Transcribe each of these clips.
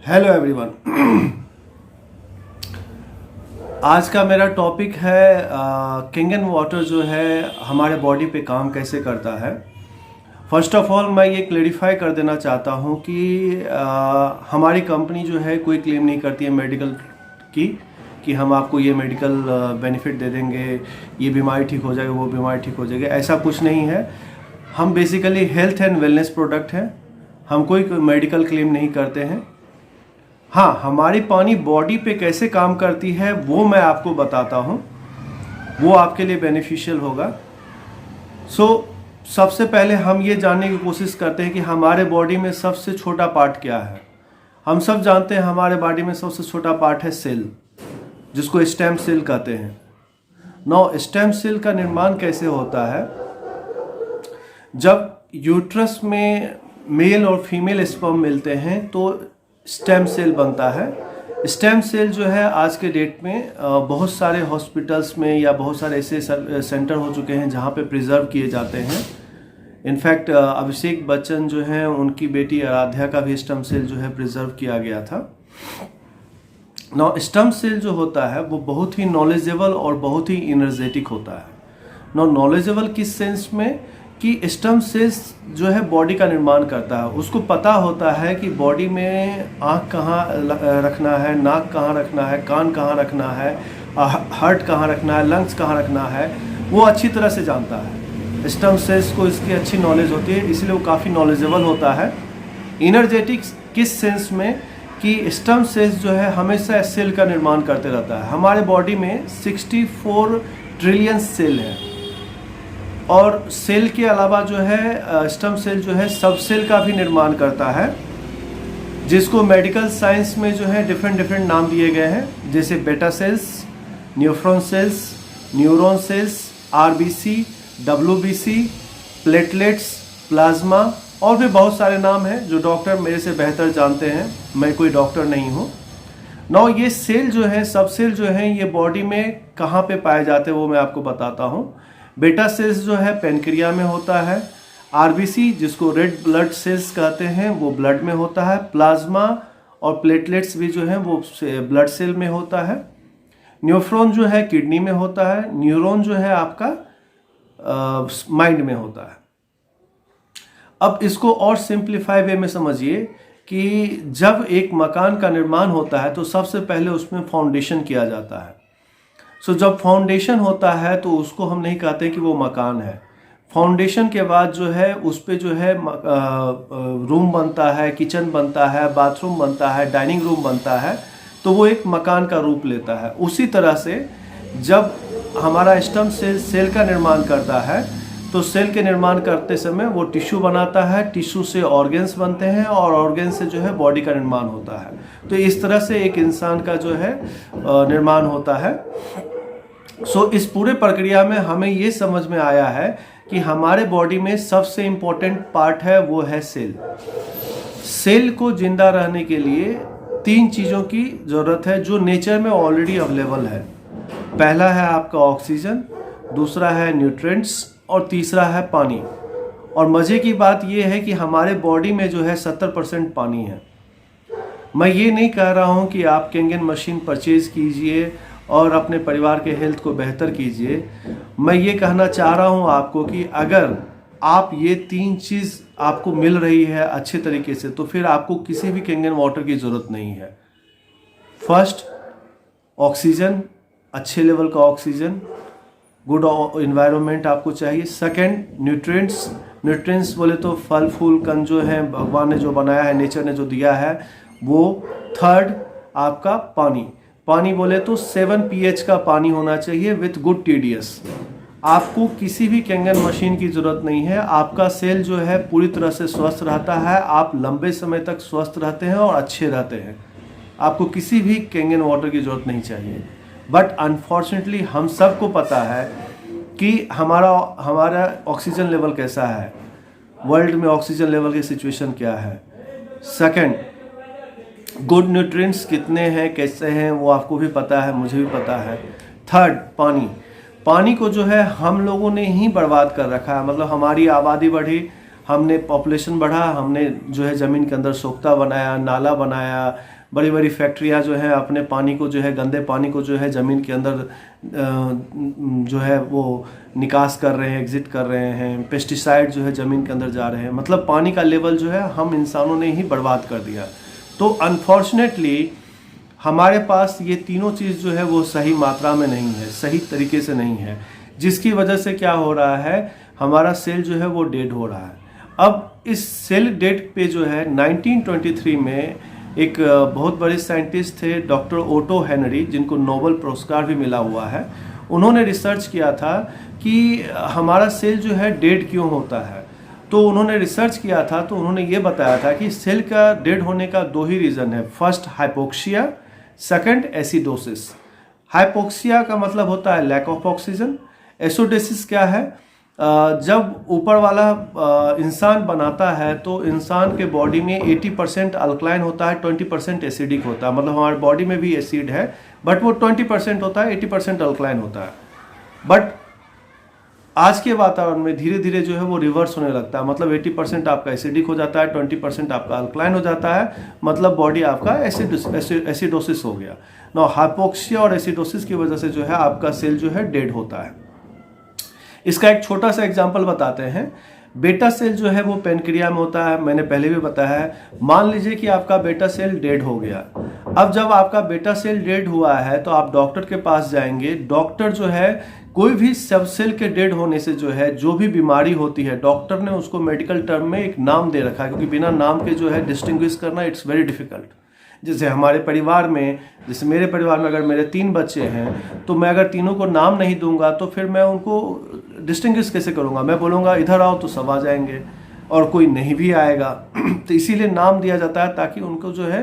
Hello everyone. आज का मेरा टॉपिक है किंगन वाटर जो है हमारे बॉडी पे काम कैसे करता है। फर्स्ट ऑफ ऑल मैं ये क्लेरिफाई कर देना चाहता हूँ कि हमारी कंपनी जो है कोई क्लेम नहीं करती है मेडिकल की कि हम आपको ये मेडिकल बेनिफिट दे देंगे, ये बीमारी ठीक हो जाएगी, वो बीमारी ठीक हो जाएगी, ऐसा कुछ नहीं है। हम basically health and wellness product हैं, हम कोई मेडिकल क्लेम नहीं करते हैं। हाँ, हमारी पानी बॉडी पे कैसे काम करती है वो मैं आपको बताता हूँ, वो आपके लिए बेनिफिशियल होगा। सबसे पहले हम ये जानने की कोशिश करते हैं कि हमारे बॉडी में सबसे छोटा पार्ट क्या है। हम सब जानते हैं हमारे बॉडी में सबसे छोटा पार्ट है सेल, जिसको स्टेम सेल कहते हैं। स्टेम सेल का निर्माण कैसे होता है? जब यूट्रस में मेल और फीमेल स्पर्म मिलते हैं तो स्टेम सेल बनता है। स्टेम सेल जो है आज के डेट में बहुत सारे हॉस्पिटल्स में या बहुत सारे ऐसे सेंटर हो चुके हैं जहाँ पे प्रिजर्व किए जाते हैं। इनफैक्ट अभिषेक बच्चन जो हैं उनकी बेटी आराध्या का भी स्टेम सेल जो है प्रिजर्व किया गया था। स्टेम सेल जो होता है वो बहुत ही नॉलेजेबल और बहुत ही एनर्जेटिक होता है। नॉलेजेबल किस सेंस में कि स्टेम सेल्स जो है बॉडी का निर्माण करता है। उसको पता होता है कि बॉडी में आँख कहाँ रखना है, नाक कहाँ रखना है, कान कहाँ रखना है, हार्ट कहाँ रखना है, लंग्स कहाँ रखना है, वो अच्छी तरह से जानता है। स्टेम सेल्स को इसकी अच्छी नॉलेज होती है, इसलिए वो काफ़ी नॉलेजेबल होता है। एनर्जेटिक किस सेंस में कि स्टेम सेल्स जो है हमेशा सेल का निर्माण करते रहता है। हमारे बॉडी में 64 ट्रिलियन सेल है और सेल के अलावा जो है स्टेम सेल जो है सब सेल का भी निर्माण करता है, जिसको मेडिकल साइंस में जो है डिफरेंट नाम दिए गए हैं, जैसे beta cells, nephron cells, neuron cells, RBC, WBC, platelets, plasma और भी बहुत सारे नाम हैं जो डॉक्टर मेरे से बेहतर जानते हैं, मैं कोई डॉक्टर नहीं हूँ। ये सेल जो है सब सेल जो है ये बॉडी में कहाँ पे पाए जाते हैं वो मैं आपको बताता हूँ। बेटा सेल्स जो है पेनक्रिया में होता है। आरबीसी जिसको रेड ब्लड सेल्स कहते हैं वो ब्लड में होता है। प्लाज्मा और प्लेटलेट्स भी जो है वो ब्लड सेल में होता है। न्यूफ्रॉन जो है किडनी में होता है। न्यूरॉन जो है आपका माइंड में होता है। अब इसको और सिंप्लीफाई वे में समझिए कि जब एक मकान का निर्माण होता है तो सबसे पहले उसमें फाउंडेशन किया जाता है। जब फाउंडेशन होता है तो उसको हम नहीं कहते कि वो मकान है। फाउंडेशन के बाद जो है उस पे जो है रूम बनता है, किचन बनता है, बाथरूम बनता है, डाइनिंग रूम बनता है, तो वो एक मकान का रूप लेता है। उसी तरह से जब हमारा स्टेम सेल का निर्माण करता है तो सेल के निर्माण करते समय वो टिश्यू बनाता है, टिश्यू से ऑर्गन्स बनते हैं और ऑर्गन से जो है बॉडी का निर्माण होता है। तो इस तरह से एक इंसान का जो है निर्माण होता है। इस पूरे प्रक्रिया में हमें ये समझ में आया है कि हमारे बॉडी में सबसे इम्पोर्टेंट पार्ट है वो है सेल। सेल को जिंदा रहने के लिए 3 चीज़ों की ज़रूरत है जो नेचर में ऑलरेडी अवेलेबल है। पहला है आपका ऑक्सीजन, दूसरा है न्यूट्रिएंट्स और तीसरा है पानी। और मज़े की बात यह है कि हमारे बॉडी में जो है 70% पानी है। मैं ये नहीं कह रहा हूँ कि आप केंगन मशीन परचेज कीजिए और अपने परिवार के हेल्थ को बेहतर कीजिए। मैं ये कहना चाह रहा हूँ आपको कि अगर आप ये 3 चीज़ आपको मिल रही है अच्छे तरीके से तो फिर आपको किसी भी केंगन वाटर की ज़रूरत नहीं है। फर्स्ट, ऑक्सीजन, अच्छे लेवल का ऑक्सीजन, गुड इन्वायरमेंट आपको चाहिए। सेकंड, न्यूट्रिएंट्स बोले तो फल फूल कण जो है भगवान ने जो बनाया है, नेचर ने जो दिया है वो। थर्ड, आपका पानी बोले तो 7 pH का पानी होना चाहिए विथ गुड TDS। आपको किसी भी केंगन मशीन की ज़रूरत नहीं है। आपका सेल जो है पूरी तरह से स्वस्थ रहता है, आप लंबे समय तक स्वस्थ रहते हैं और अच्छे रहते हैं। आपको किसी भी केंगन वाटर की ज़रूरत नहीं चाहिए। बट अनफॉर्चुनेटली हम सबको पता है कि हमारा ऑक्सीजन लेवल कैसा है, वर्ल्ड में ऑक्सीजन लेवल की सिचुएशन क्या है। सेकंड, गुड न्यूट्रिएंट्स कितने हैं, कैसे हैं, वो आपको भी पता है, मुझे भी पता है। थर्ड, पानी को जो है हम लोगों ने ही बर्बाद कर रखा है। मतलब हमारी आबादी बढ़ी, हमने पॉपुलेशन बढ़ा, हमने जो है ज़मीन के अंदर सोख्ता बनाया, नाला बनाया, बड़ी बड़ी फैक्ट्रियाँ जो है अपने पानी को जो है, गंदे पानी को जो है ज़मीन के अंदर जो है वो निकास कर रहे हैं, एग्जिट कर रहे हैं, पेस्टिसाइड जो है ज़मीन के अंदर जा रहे हैं। मतलब पानी का लेवल जो है हम इंसानों ने ही बर्बाद कर दिया। तो अनफॉर्चुनेटली हमारे पास ये तीनों चीज़ जो है वो सही मात्रा में नहीं है, सही तरीके से नहीं है, जिसकी वजह से क्या हो रहा है, हमारा सेल जो है वो डेड हो रहा है। अब इस सेल डेड पे जो है 1923 में एक बहुत बड़े साइंटिस्ट थे डॉक्टर ओटो हेनरी, जिनको नोबेल पुरस्कार भी मिला हुआ है। उन्होंने रिसर्च किया था कि हमारा सेल जो है डेड क्यों होता है। तो उन्होंने रिसर्च किया था, तो उन्होंने ये बताया था कि सेल का डेड होने का दो ही रीज़न है। First hypoxia, second acidosis. Hypoxia का मतलब होता है लैक ऑफ ऑक्सीजन। एसिडोसिस क्या है, जब ऊपर वाला इंसान बनाता है तो इंसान के बॉडी में 80% अल्कलाइन होता है, 20% एसिडिक होता है। मतलब हमारे बॉडी में भी एसिड है, बट वो 20% होता है, 80% अल्कलाइन होता है। बट आज के वातावरण में धीरे धीरे जो है वो रिवर्स होने लगता है। मतलब 80% आपका एसिडिक हो जाता है, 20% आपका अल्कलाइन हो जाता है। मतलब बॉडी आपका एसिडोसिस हो गया ना। हाइपोक्सिया और एसिडोसिस की वजह से जो है आपका सेल जो है डेड होता है। इसका एक छोटा सा एग्जांपल बताते हैं। बेटा सेल जो है वो पेनक्रिया में होता है, मैंने पहले भी बताया है। मान लीजिए कि आपका बेटा सेल डेड हो गया। अब जब आपका बेटा सेल डेड हुआ है तो आप डॉक्टर के पास जाएंगे। डॉक्टर जो है कोई भी सब सेल के डेड होने से जो है जो भी बीमारी होती है, डॉक्टर ने उसको मेडिकल टर्म में एक नाम दे रखा है, क्योंकि बिना नाम के जो है डिस्टिंग्विश करना इट्स वेरी डिफिकल्ट। जैसे हमारे परिवार में, जैसे मेरे परिवार में अगर मेरे 3 बच्चे हैं तो मैं अगर तीनों को नाम नहीं दूंगा तो फिर मैं उनको डिस्टिंग्विश कैसे करूंगा। मैं बोलूँगा इधर आओ तो सब आ जाएंगे और कोई नहीं भी आएगा। तो इसीलिए नाम दिया जाता है ताकि उनको जो है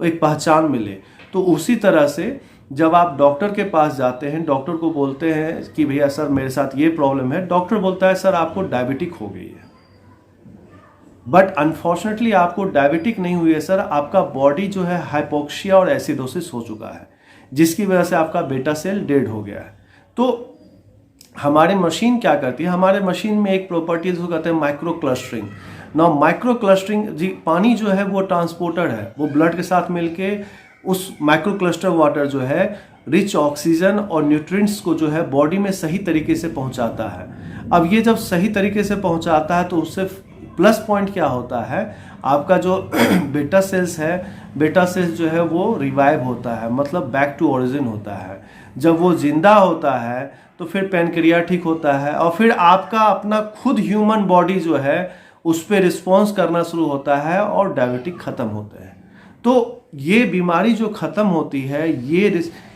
एक पहचान मिले। तो उसी तरह से जब आप डॉक्टर के पास जाते हैं, डॉक्टर को बोलते हैं कि भैया सर मेरे साथ ये प्रॉब्लम है, डॉक्टर बोलता है सर आपको डायबिटिक हो गई है। बट अनफॉर्चुनेटली आपको डायबिटिक नहीं हुई है सर, आपका बॉडी जो है हाइपोक्सिया और एसिडोसिस हो चुका है, जिसकी वजह से आपका बेटा सेल डेड हो गया है। तो हमारी मशीन क्या करती है, हमारे मशीन में एक प्रॉपर्टी जो कहते हैं माइक्रो क्लस्टरिंग। ना माइक्रो क्लस्टरिंग जी, पानी जो है वो ट्रांसपोर्टर है, वो ब्लड के साथ मिलके उस माइक्रो क्लस्टर वाटर जो है रिच ऑक्सीजन और न्यूट्रिएंट्स को जो है बॉडी में सही तरीके से पहुंचाता है। अब ये जब सही तरीके से पहुंचाता है तो उससे प्लस पॉइंट क्या होता है, आपका जो बेटा सेल्स है, बेटा सेल्स जो है वो रिवाइव होता है, मतलब बैक टू ओरिजिन होता है। जब वो जिंदा होता है तो फिर पैनक्रिया ठीक होता है और फिर आपका अपना खुद ह्यूमन बॉडी जो है उस पर रिस्पॉन्स करना शुरू होता है और डायबिटिक खत्म होते हैं। तो ये बीमारी जो खत्म होती है,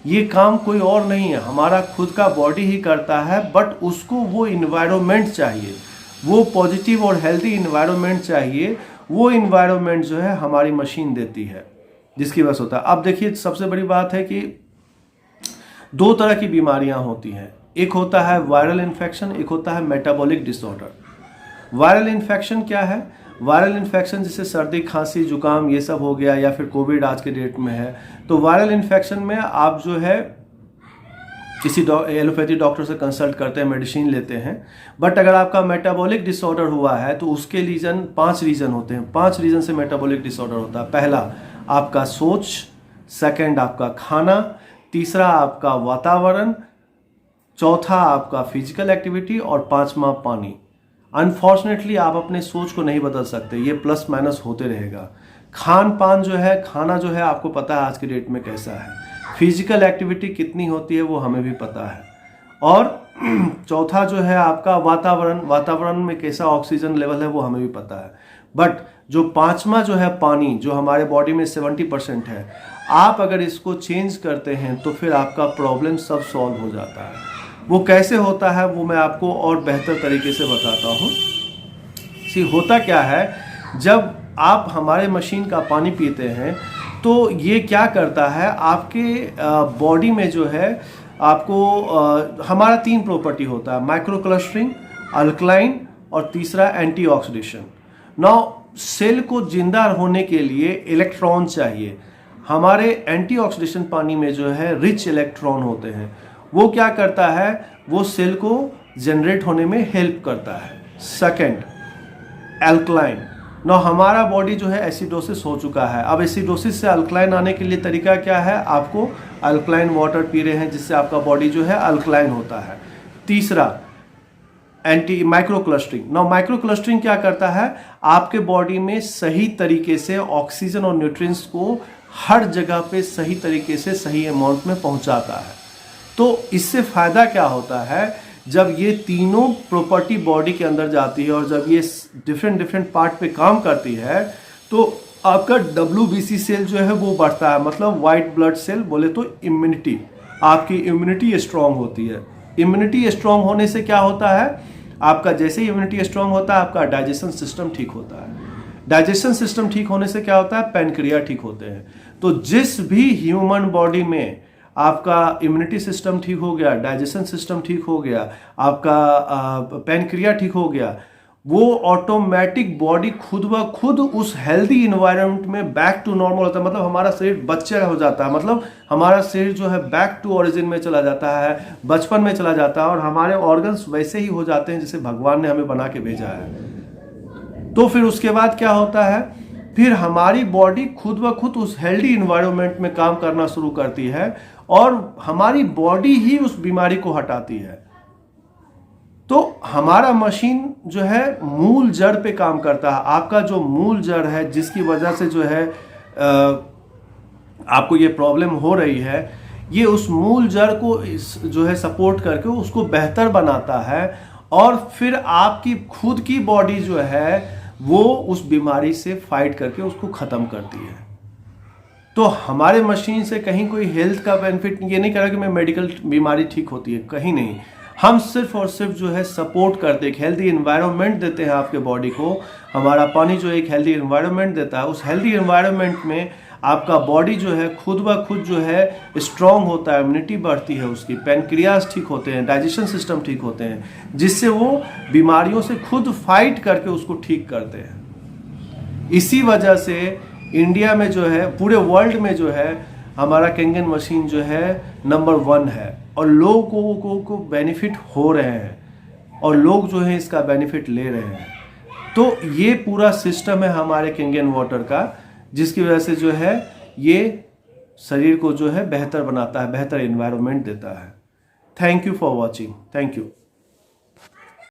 ये काम कोई और नहीं है, हमारा खुद का बॉडी ही करता है। बट उसको वो इन्वायरमेंट चाहिए, वो पॉजिटिव और हेल्दी इन्वायरमेंट चाहिए। वो इन्वायरमेंट जो है हमारी मशीन देती है, जिसकी वजह से होता है। अब देखिए सबसे बड़ी बात है कि 2 तरह की बीमारियां होती हैं। एक होता है वायरल इन्फेक्शन, एक होता है मेटाबॉलिक डिसऑर्डर। वायरल इन्फेक्शन क्या है, वायरल इन्फेक्शन जैसे सर्दी खांसी जुकाम ये सब हो गया, या फिर कोविड आज के डेट में है। तो वायरल इन्फेक्शन में आप जो है किसी एलोपैथी डॉक्टर से कंसल्ट करते हैं, मेडिसिन लेते हैं। बट अगर आपका मेटाबॉलिक डिसऑर्डर हुआ है तो उसके रीज़न 5 रीज़न होते हैं। 5 रीज़न से मेटाबॉलिक डिसऑर्डर होता है। पहला आपका सोच, सेकंड आपका खाना, तीसरा आपका वातावरण, चौथा आपका फिजिकल एक्टिविटी और 5वां पानी। अनफॉर्चुनेटली आप अपने सोच को नहीं बदल सकते, ये प्लस माइनस होते रहेगा। खान पान जो है, खाना जो है आपको पता है आज के डेट में कैसा है। फिजिकल एक्टिविटी कितनी होती है वो हमें भी पता है। और चौथा जो है आपका वातावरण, वातावरण में कैसा ऑक्सीजन लेवल है वो हमें भी पता है। बट जो 5वां जो है पानी, जो हमारे बॉडी में 70% है, आप अगर इसको चेंज करते हैं तो फिर आपका प्रॉब्लम सब सॉल्व हो जाता है। वो कैसे होता है वो मैं आपको और बेहतर तरीके से बताता हूँ। होता क्या है, जब आप हमारे मशीन का पानी पीते हैं तो ये क्या करता है, आपके बॉडी में जो है आपको हमारा 3 प्रॉपर्टी होता है, माइक्रो क्लस्टरिंग, अल्कलाइन और तीसरा एंटीऑक्सीडेशन। नाउ सेल को जिंदा होने के लिए इलेक्ट्रॉन चाहिए। हमारे एंटीऑक्सीडेशन पानी में जो है रिच इलेक्ट्रॉन होते हैं। वो क्या करता है, वो सेल को जनरेट होने में हेल्प करता है। Second, alkaline. ना हमारा बॉडी जो है एसिडोसिस हो चुका है, अब एसिडोसिस से अल्कलाइन आने के लिए तरीका क्या है, आपको अल्कलाइन वाटर पी रहे हैं जिससे आपका बॉडी जो है अल्कलाइन होता है। तीसरा एंटी माइक्रो क्लस्टरिंग। ना माइक्रो क्लस्टरिंग क्या करता है, आपके बॉडी में सही तरीके से ऑक्सीजन और न्यूट्रिएंट्स को हर जगह पे सही तरीके से सही अमाउंट में पहुंचाता है। तो इससे फायदा क्या होता है, जब ये तीनों प्रॉपर्टी बॉडी के अंदर जाती है और जब ये डिफरेंट पार्ट पे काम करती है तो आपका WBC सेल जो है वो बढ़ता है, मतलब वाइट ब्लड सेल बोले तो इम्यूनिटी, आपकी इम्यूनिटी स्ट्रांग होती है। इम्यूनिटी स्ट्रांग होने से क्या होता है, आपका जैसे ही इम्यूनिटी स्ट्रांग होता है आपका डाइजेशन सिस्टम ठीक होता है। डाइजेशन सिस्टम ठीक होने से क्या होता है, पैनक्रिया ठीक होते हैं। तो जिस भी ह्यूमन बॉडी में आपका इम्यूनिटी सिस्टम ठीक हो गया, डाइजेशन सिस्टम ठीक हो गया, आपका पैनक्रिया ठीक हो गया, वो ऑटोमेटिक बॉडी खुद ब खुद उस हेल्दी इन्वायरमेंट में बैक टू नॉर्मल होता है। मतलब हमारा शरीर बच्चा हो जाता है, मतलब हमारा शरीर जो है बैक टू ओरिजिन में चला जाता है, बचपन में चला जाता है और हमारे ऑर्गन्स वैसे ही हो जाते हैं जैसे भगवान ने हमें बना के भेजा है। तो फिर उसके बाद क्या होता है, फिर हमारी बॉडी खुद ब खुद उस हेल्दी इन्वायरमेंट में काम करना शुरू करती है और हमारी बॉडी ही उस बीमारी को हटाती है। तो हमारा मशीन जो है मूल जड़ पे काम करता है। आपका जो मूल जड़ है जिसकी वजह से जो है आपको ये प्रॉब्लम हो रही है, ये उस मूल जड़ को जो है सपोर्ट करके उसको बेहतर बनाता है और फिर आपकी खुद की बॉडी जो है वो उस बीमारी से फाइट करके उसको ख़त्म करती है। तो हमारे मशीन से कहीं कोई हेल्थ का बेनिफिट ये नहीं कर रहा कि मैं मेडिकल बीमारी ठीक होती है, कहीं नहीं। हम सिर्फ और सिर्फ जो है सपोर्ट करते, एक हेल्दी एनवायरनमेंट देते हैं आपके बॉडी को। हमारा पानी जो एक हेल्दी एनवायरनमेंट देता है, उस हेल्दी एनवायरनमेंट में आपका बॉडी जो है खुद ब खुद जो है स्ट्रांग होता है, इम्यूनिटी बढ़ती है, उसकी पैनक्रियाज ठीक होते हैं, डाइजेशन सिस्टम ठीक होते हैं, जिससे वो बीमारियों से खुद फाइट करके उसको ठीक करते हैं। इसी वजह से इंडिया में जो है, पूरे वर्ल्ड में जो है हमारा कैंगन मशीन जो है नंबर 1 है और लोगों को बेनिफिट हो रहे हैं और लोग जो है इसका बेनिफिट ले रहे हैं। तो ये पूरा सिस्टम है हमारे कैंगन वाटर का, जिसकी वजह से जो है ये शरीर को जो है बेहतर बनाता है, बेहतर एनवायरनमेंट देता है। Thank you for watching. Thank you.